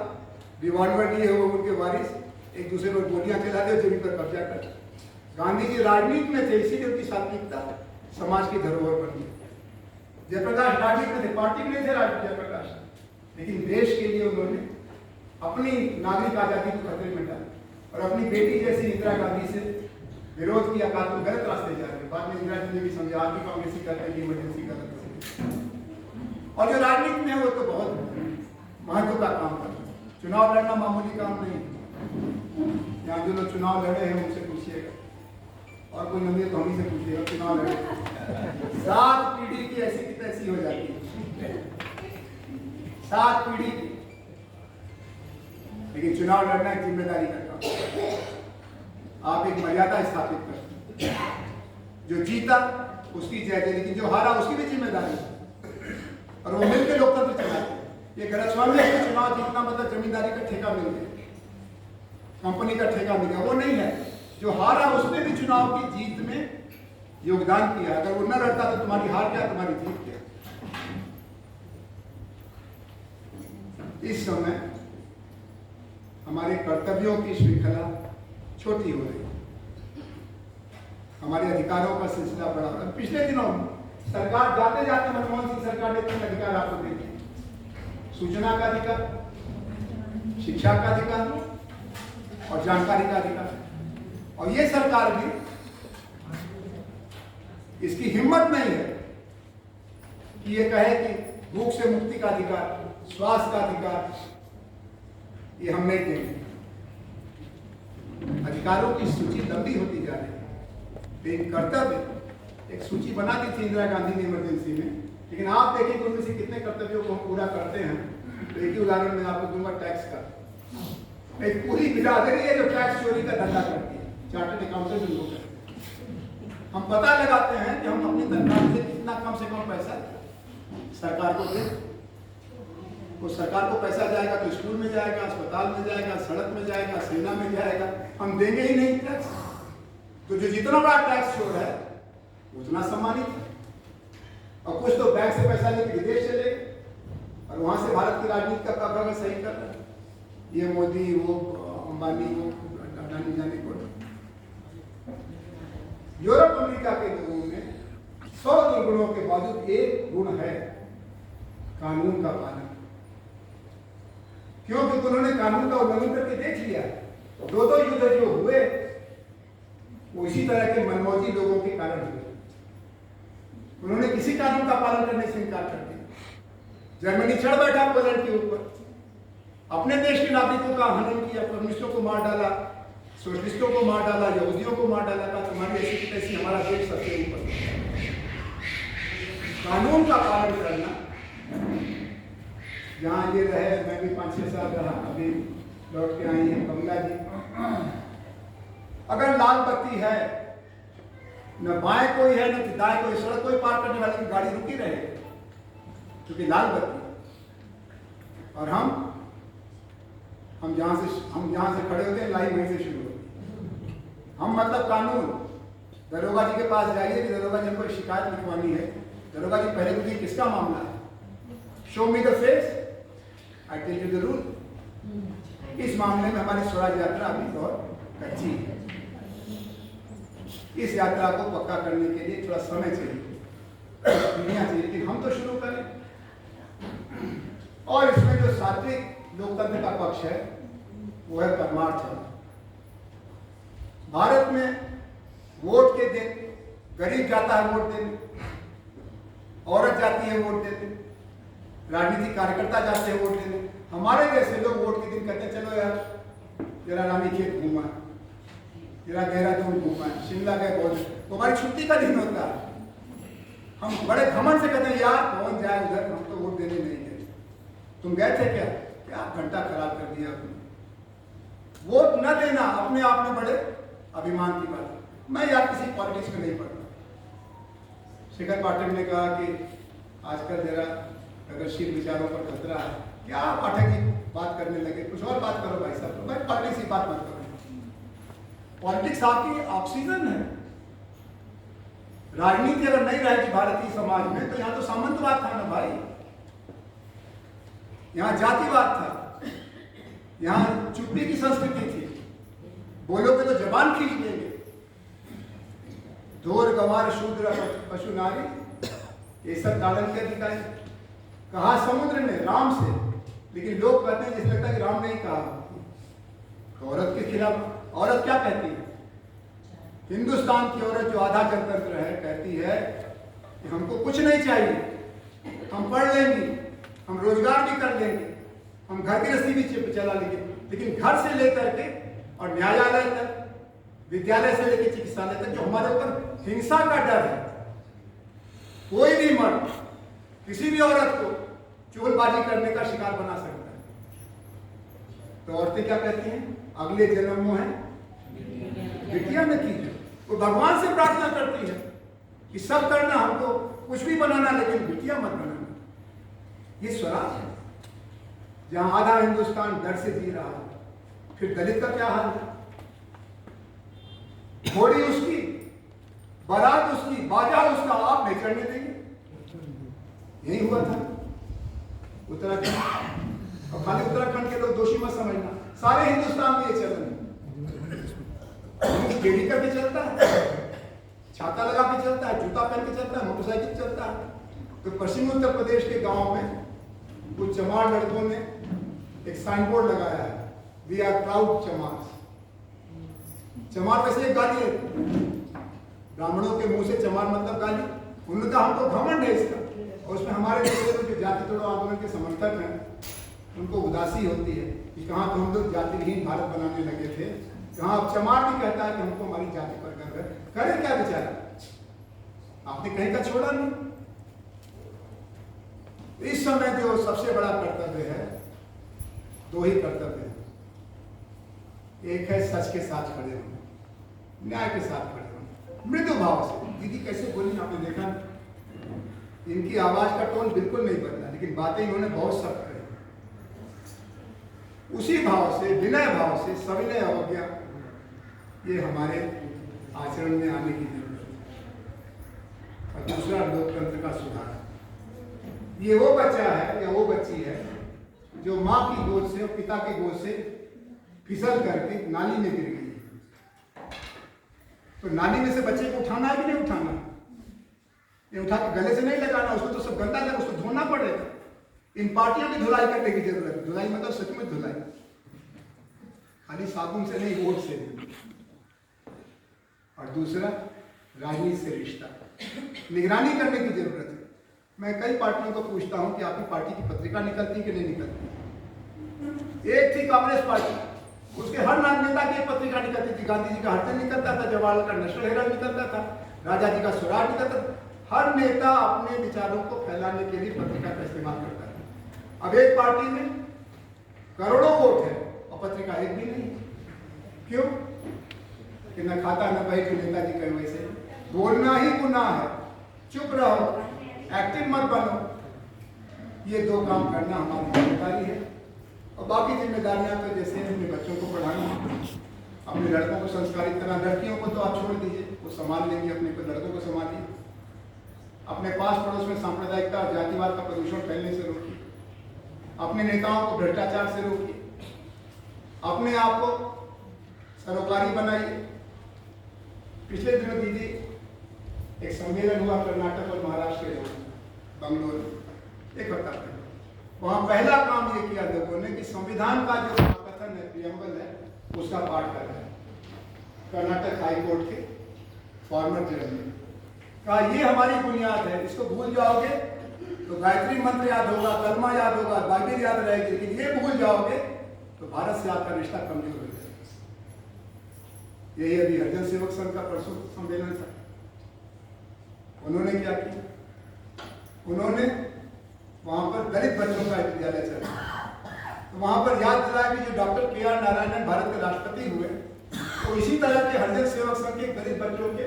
रिवॉल्वर लिए हो उनके वारिस एक दूसरे पर गोलियां चलाते और जमीन पर कब्जा करते। गांधी जी राजनीति में थे, इसीलिए उनकी सात्विकता समाज की धरोहर बनी। जयप्रकाश राजनीति में थे, पार्टी में थे जयप्रकाश, लेकिन देश के लिए उन्होंने अपनी नागरिक आजादी को खतरे में डाला और अपनी बेटी जैसी इंदिरा गांधी से विरोध किया, कहा तुम गलत रास्ते जा रहे। बाद में इंदिरा जी ने भी समझा, आप भी कांग्रेसी करते हैं, इमरजेंसी गलत। और जो राजनीति में है वो तो बहुत महत्व का काम करता है। चुनाव लड़ना मामूली काम नहीं। यहाँ जो लोग चुनाव लड़े हैं उनसे पूछिएगा, और कोई नंबर तो हम ही से पूछिएगा, चुनाव लड़े 7 पीढ़ी की ऐसी की तैसी हो जाती है, 7 पीढ़ी की। लेकिन चुनाव लड़ना एक जिम्मेदारी का काम। आप एक मर्यादा स्थापित करते हैं, जो जीता उसकी जय जय, लेकिन जो हारा उसकी भी जिम्मेदारी है। और वो मिलकर लोकतंत्र चलाते हैं। ये गलतफहमी है चुनाव जीतना मतलब जमींदारी का ठेका मिल गया, कंपनी का ठेका मिल गया, वो नहीं है। जो हारा उसने भी चुनाव की जीत में योगदान किया। अगर वो न लड़ता तो तुम्हारी हार क्या, तुम्हारी जीत क्या। इस समय हमारे कर्तव्यों की श्रृंखला छोटी हो रही है, हमारे अधिकारों का सिलसिला बड़ा हो रहा है। पिछले दिनों सरकार जाते जाते मनमोहन सिंह सरकार ने 3 अधिकार आपको दे दिए, सूचना का अधिकार, शिक्षा का अधिकार और जानकारी का अधिकार। और ये सरकार भी इसकी हिम्मत नहीं है कि ये कहे कि भूख से मुक्ति का अधिकार, स्वास्थ्य का अधिकार ये हम नहीं देंगे। अधिकारों की सूची लंबी होती जा रही है, लेकिन कर्तव्य एक सूची बना दी थी इंदिरा गांधी ने इमरजेंसी में, लेकिन आप देखें कि उनमें से कितने कर्तव्यों को हम पूरा करते हैं। तो एक ही उदाहरण मैं आपको दूंगा, टैक्स का। एक पूरी बिरादरी है जो टैक्स चोरी का धंधा करती है, चार्टर्ड अकाउंटेंट लोग करते हैं। हम पता लगाते हैं कि हम अपनी तनख्वाह से कितना कम से कम पैसा सरकार को दें। वो सरकार को पैसा जाएगा तो स्कूल में जाएगा, अस्पताल में जाएगा, सड़क में जाएगा, सेना में जाएगा, हम देंगे ही नहीं टैक्स। तो जो जितना बड़ा टैक्स चोर है उतना सम्मानित है। और कुछ तो बैंक से पैसा लेकर विदेश चले और वहां से भारत की राजनीति का कारोबार सही कर रहा है। ये मोदी, वो अंबानी, वो अडानी जाने को। यूरोप अमेरिका के लोगों में 100 दुर्गुणों के बावजूद एक गुण है, कानून का पालन। क्योंकि उन्होंने कानून का उल्लंघन करके देख लिया। 2 युद्ध जो हुए वो इसी तरह के मनमौजी लोगों के कारण हुए। उन्होंने किसी कानून का पालन करने से इनकार कर दिया। जर्मनी चढ़ बैठा पोलैंड के ऊपर, अपने देश के नागरिकों का हनन किया, कम्युनिस्टों को मार डाला, सोशलिस्टों को मार डाला, यहूदियों को मार डाला। का तुम्हारी ऐसी तैसी हमारा देश सबसे ऊपर। कानून का पालन करना, जहाँ ये रहे, मैं भी 5-6 साल रहा, अभी लौट के आई हैं कमला जी। अगर लाल बत्ती है, न बाएं कोई है न दाएं कोई, सड़क कोई पार करने वाले की गाड़ी रुकी रहे, क्योंकि लाल बत्ती। और हम जहां से खड़े होते हैं, लाइन वहीं से शुरू होती है। हम मतलब कानून। दरोगा जी के पास जाइए कि दरोगा जी हमको शिकायत लिखवानी है, दरोगा जी पहले पूछिए किसका मामला है, show me the face, I tell you the rule. इस मामले में हमारी स्वराज यात्रा अभी बहुत कच्ची है। इस यात्रा को पक्का करने के लिए थोड़ा समय चाहिए, दुनिया चाहिए, लेकिन हम तो शुरू करें। और इसमें जो सात्विक लोकतंत्र का पक्ष है वो है परमार्थ। भारत में वोट के दिन गरीब जाता है वोट देने, औरत जाती है वोट देने, राजनीतिक कार्यकर्ता जाते हैं वोट देने। हमारे जैसे लोग वोट के दिन कहते हैं चलो यार जरा रानीखेत घूमा, जरा देहरादून घूमा, शिमला गए, बहुत तो हमारी छुट्टी का दिन होता है। हम बड़े घमंड से कहते हैं यार कौन जाए उधर, हम तो वोट देने नहीं गए। तुम गए थे क्या? क्या घंटा खराब कर दिया आपने। वोट न देना अपने आप में बड़े अभिमान की बात है। मैं यार किसी पॉलिटिक्स में नहीं पढ़ता। शिखर पाठक ने कहा कि आजकल जरा प्रगतिशील विचारों पर खतरा है। क्या पाठक जी बात करने लगे, कुछ और बात करो भाई साहब, भाई पॉलिटिक्स की बात मत करो। पॉलिटिक्स आपकी ऑक्सीजन है। राजनीति अगर नहीं रहेगी भारतीय समाज में तो यहाँ तो सामंतवाद था ना भाई, यहाँ जातिवाद था, यहाँ चुप्पी की संस्कृति थी। बोलोगे तो जबान खींच लेंगे। ढोर गंवार शूद्र पशु नारी ये सब डालन के अधिकारी। कहा समुद्र ने राम से, लेकिन लोग कहते हैं जैसे लगता है कि राम ने ही कहा। तो औरत के खिलाफ औरत क्या कहती है? हिंदुस्तान की औरत जो आधा जनतंत्र है कहती है कि हमको कुछ नहीं चाहिए, हम पढ़ लेंगे, हम रोजगार भी कर लेंगे, हम घर गृहस्थी भी चला लेंगे, लेकिन घर से लेकर के और न्यायालय तक, विद्यालय से लेकर चिकित्सालय तक जो हमारे ऊपर हिंसा का डर है, कोई भी मर्द किसी भी औरत को चोलबाजी करने का शिकार बना सकता है। तो औरतें क्या कहती हैं? अगले जन्म में है बिटिया न कीजिए। वो भगवान से प्रार्थना करती है कि सब करना, हमको कुछ भी बनाना, लेकिन बिटिया मत बनाना। ये स्वराज है जहां आधा हिंदुस्तान डर से जी रहा है। फिर दलित का क्या हाल है? घोड़ी उसकी, बारात उसकी, बाजा उसका, आप नहीं चढ़ने देंगे। यही हुआ था उत्तराखंड। और खाली उत्तराखंड के लोग दोषी मत समझना, सारे हिंदुस्तान में ये चल रहा है। गेड़ी करके चलता है, छाता लगा के चलता है, जूता पहन के चलता है, मोटरसाइकिल चलता है। तो पश्चिमी उत्तर प्रदेश के गांव में कुछ चमार लड़कों ने एक साइन बोर्ड लगाया है, वी आर प्राउड चमार। चमार वैसे एक गाली है, ब्राह्मणों के मुंह से चमार मतलब गाली। उन्होंने कहा हमको घमंड है इसका। और उसमें हमारे जो जाति तोड़ो आंदोलन के समर्थक हैं उनको उदासी होती है कि कहाँ तो हम लोग जातिहीन भारत बनाने लगे थे, कहाँ अब चमार भी कहता है कि हमको हमारी जाति पर गर्व है। करे क्या बेचारा, आपने कहीं का छोड़ा नहीं। इस समय जो सबसे बड़ा कर्तव्य है, दो ही कर्तव्य है। एक है सच के साथ खड़े होना, न्याय के साथ खड़े होना, मृदु भाव से। दीदी कैसे बोली आपने देखा, इनकी आवाज का टोन बिल्कुल नहीं बदला, लेकिन बातें इन्होंने बहुत सख्त कही। उसी भाव से, विनय भाव से, सविनय अवज्ञा, ये हमारे आचरण में आने की जरूरत है। और दूसरा लोकतंत्र का सुधार। ये वो बच्चा है या वो बच्ची है जो माँ की गोद से और पिता की गोद से फिसल करके नाली में गिर गई। तो नाली में से बच्चे को उठाना है कि नहीं उठाना? ये उठा के गले से नहीं लगाना, उसको तो सब गंदा कर, उसको धोना पड़ेगा। इन पार्टियों की धुलाई करने की जरूरत है। धुलाई मतलब सचमुच धुलाई, खाली साबुन से नहीं, वोट से। और दूसरा राजनीति से रिश्ता, निगरानी करने की जरूरत है। मैं कई पार्टियों को पूछता हूं कि आपकी पार्टी की पत्रिका निकलती कि नहीं निकलती। एक थी कांग्रेस पार्टी, उसके हर नेता की पत्रिका निकलती थी। गांधी जी का हरदन निकलता था, जवाहरलाल का नेशनल हेराल्ड निकलता था, राजा जी का स्वराज निकलता था। हर नेता अपने विचारों को फैलाने के लिए पत्रिका का इस्तेमाल करता है। अब एक पार्टी में करोड़ों वोट है और पत्रिका एक भी नहीं। क्यों? कि न खाता न बही, जो नेताजी कहे वैसे। बोलना ही गुनाह है, चुप रहो, एक्टिव मत बनो। ये दो काम करना हमारी जिम्मेदारी है। और बाकी जिम्मेदारियां तो जैसे अपने बच्चों को पढ़ाना, अपने लड़कों को संस्कारित करना। लड़कियों को तो आप छोड़ दीजिए, वो संभाल लेंगे अपने को, लड़कों को संभालिए। अपने पास पड़ोस में सांप्रदायिकता और जातिवाद का प्रदूषण फैलने से रोकिए। अपने नेताओं को भ्रष्टाचार से रोकिए। अपने आप को सरोकारी बनाइए। पिछले दिनों दीदी एक सम्मेलन हुआ कर्नाटक और महाराष्ट्र के बंगलोर में, एक हफ्ता पहले। वहां पहला काम ये किया लोगों ने कि संविधान का जो कथन है, प्रियम्बल है, उसका पाठ कर रहे हैं। कर्नाटक हाई कोर्ट के फॉर्मर जज ने कहा ये हमारी बुनियाद है, इसको भूल जाओगे तो गायत्री मंत्र याद होगा, कलमा याद होगा, बाइबिल याद रहेगी, लेकिन ये भूल जाओगे तो भारत से आपका रिश्ता कमजोर हो जाएगा। यही अभी हरिजन सेवक संघ का परसों सम्मेलन था। उन्होंने क्या किया? उन्होंने वहां पर दलित बच्चों का विद्यालय चला, तो वहां पर याद दिलाया कि जो डॉक्टर के.आर. नारायणन भारत के राष्ट्रपति हुए, तो इसी तरह के हरिजन सेवक संघ के दलित बच्चों के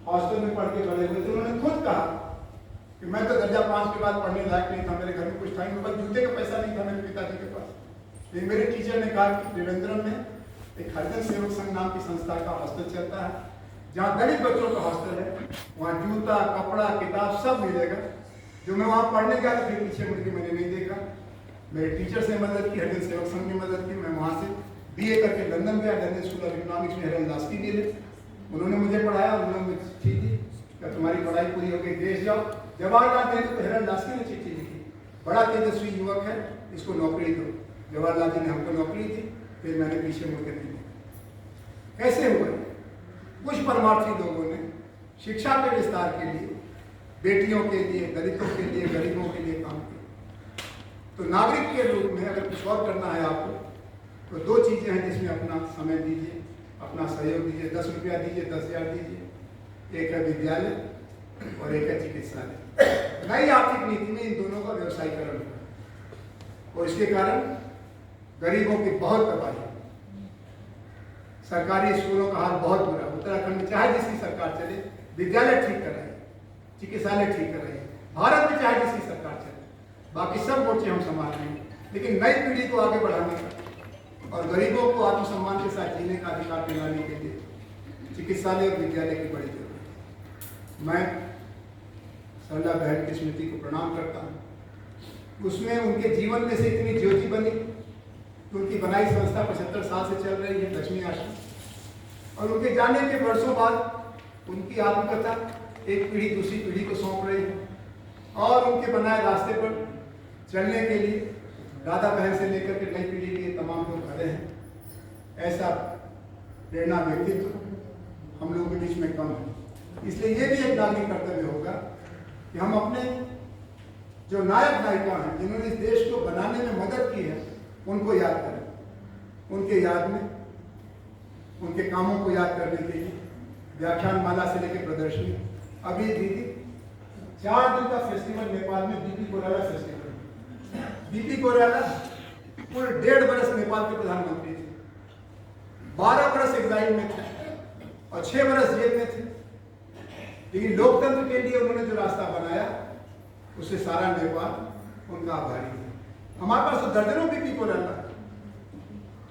हॉस्टल में पढ़ के बड़े हुए थे। उन्होंने खुद कहा कि मैं तो दर्जा 5 के बाद पढ़ने लायक नहीं था, मेरे घर में कुछ था नहीं, बस जूते का पैसा नहीं था मेरे पिताजी के पास। लेकिन मेरे टीचर ने कहा कि त्रिवेंद्रम में एक हरिजन सेवक संघ नाम की संस्था का हॉस्टल चलता है, जहाँ दलित बच्चों का हॉस्टल है, वहाँ जूता, कपड़ा, किताब सब मिलेगा। जो मैं वहाँ पढ़ने गया तो फिर पीछे मुड़ के मैंने नहीं देखा। मेरे टीचर से मदद की, हरिजन सेवक संघ की मदद की। मैं वहाँ से BA करके लंदन गया, लंदन स्कूल ऑफ इकोनॉमिक्स में हेरन लास्की मिले, उन्होंने मुझे पढ़ाया। उन्होंने मुझे चिट्ठी दी कि तुम्हारी पढ़ाई पूरी हो गई, देश जाओ। जवाहरलाल नेहरू को हेरन लास्की ने चिट्ठी लिखी, बड़ा तेजस्वी युवक है, इसको नौकरी दो। जवाहरलाल जी ने हमको नौकरी दी, फिर मैंने पीछे मुड़ के नहीं देखा। कैसे हुआ? कुछ परमार्थी लोगों ने शिक्षा के विस्तार के लिए, बेटियों के लिए, दलितों के लिए, गरीबों के लिए काम किया। तो नागरिक के रूप में अगर कुछ और करना है आपको, तो दो चीजें हैं जिसमें अपना समय दीजिए, अपना सहयोग दीजिए। 10 रुपया दीजिए, 10,000 दीजिए। एक है विद्यालय और एक है चिकित्सालय। नई आर्थिक नीति में इन दोनों का व्यवसायीकरण हुआ और इसके कारण गरीबों की बहुत तबाही। सरकारी स्कूलों का हाल बहुत बुरा। उत्तराखंड में चाहे जिसकी सरकार चले, विद्यालय ठीक कर रही है, चिकित्सालय ठीक कर रही है। भारत में चाहे जिसकी सरकार चले, बाकी सब मोर्चे हम संभाल रहे हैं। लेकिन नई पीढ़ी को आगे बढ़ाने का और गरीबों को आत्मसम्मान के साथ जीने का अधिकार दिलाने के लिए चिकित्सालय और विद्यालय की बड़ी जरूरत है। मैं सरला बहन की स्मृति को प्रणाम करता हूँ। उसमें उनके जीवन में से इतनी ज्योति बनी कि उनकी बनाई संस्था 75 साल से चल रही है, लक्ष्मी आश्रम। और उनके जाने के वर्षों बाद उनकी आत्मकथा एक पीढ़ी दूसरी पीढ़ी को सौंप रही है और उनके बनाए रास्ते पर चलने के लिए राधा बहन से लेकर के नई पीढ़ी के तमाम लोग खड़े हैं। ऐसा प्रेरणा व्यक्तित्व हम लोगों के बीच में कम है। इसलिए ये भी एक नागरिक कर्तव्य होगा कि हम अपने जो नायक नायिका हैं, जिन्होंने इस देश को बनाने में मदद की है, उनको याद करें। उनके याद में, उनके कामों को याद करने के लिए व्याख्यान माला से लेकर प्रदर्शनी। अभी दीदी 4 दिन का फेस्टिवल नेपाल में BP Koirala festival. BP Koirala पूरे 1.5 बरस नेपाल के प्रधानमंत्री थे, 12 बरस एग्जाइल में थे और 6 बरस जेल में थे। लेकिन लोकतंत्र के लिए उन्होंने जो रास्ता बनाया, उससे सारा नेपाल उनका आभारी है। हमारे पास तो दर्जनों बीपी कोइराला।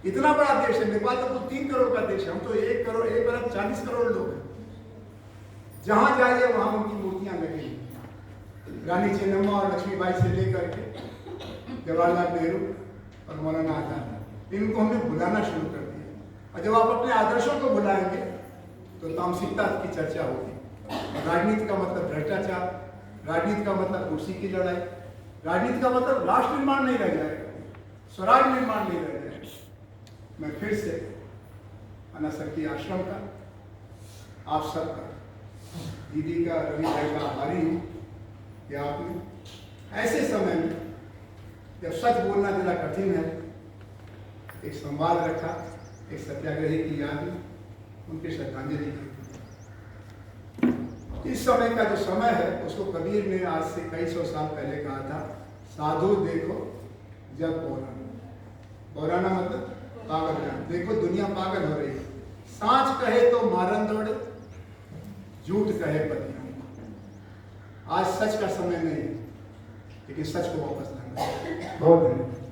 इतना बड़ा देश है नेपाल, तो कुल 3 करोड़ का देश है। हम तो 1 करोड़ 1 अरब 40 करोड़ लोग हैं। जहां जाइए वहां उनकी मूर्तियां लगी हैं। रानी चेन्नम्मा और लक्ष्मीबाई से लेकर के जवाहरलाल नेहरू और मौलाना आजाद, इनको हमने भुलाना शुरू कर दिया। और जब आप अपने आदर्शों को भुलाएंगे तो तामसिकता की चर्चा होगी। राजनीति का मतलब भ्रष्टाचार, राजनीति का मतलब कुर्सी की लड़ाई, राजनीति का मतलब राष्ट्र निर्माण नहीं रह जाएगा, स्वराज निर्माण नहीं रह जाएगा। मैं फिर से अन्ना सर की आश्रम का, आप सबका, दीदी का, रवि भाई का आभारी हूँ कि आपने ऐसे समय में जब सच बोलना जरा कठिन है, एक संवाद रखा, एक सत्याग्रही की याद में उनकी श्रद्धांजलि की। इस समय का जो समय है उसको कबीर ने आज से कई सौ साल पहले कहा था, साधु देखो जब पौराना। पौराना मतलब पागल है। देखो दुनिया पागल हो रही है। सांच कहे तो मारन दौड़े, झूठ कहे पतियां। आज सच का समय नहीं है, लेकिन सच को वापस लाना। बहुत धन्यवाद।